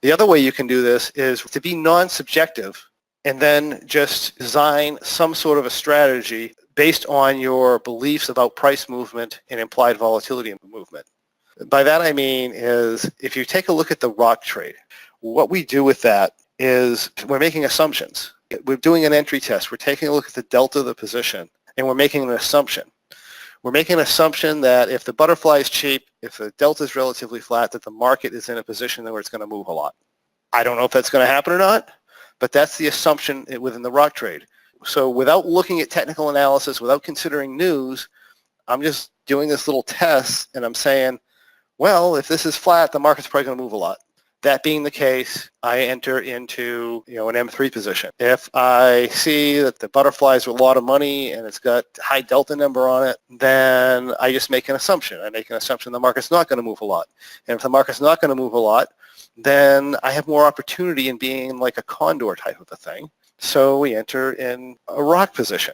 The other way you can do this is to be non-subjective and then just design some sort of a strategy based on your beliefs about price movement and implied volatility movement. By that I mean is if you take a look at the rock trade, what we do with that is we're making assumptions. We're doing an entry test. We're taking a look at the delta of the position, and we're making an assumption. We're making an assumption that if the butterfly is cheap, if the delta is relatively flat, that the market is in a position where it's going to move a lot. I don't know if that's going to happen or not, but that's the assumption within the rock trade. So without looking at technical analysis, without considering news, I'm just doing this little test, and I'm saying, well, if this is flat, the market's probably going to move a lot. That being the case, I enter into an M3 position. If I see that the butterfly is a lot of money and it's got high delta number on it, then I just make an assumption. I make an assumption the market's not going to move a lot. And if the market's not going to move a lot, then I have more opportunity in being like a condor type of a thing. So we enter in a rock position.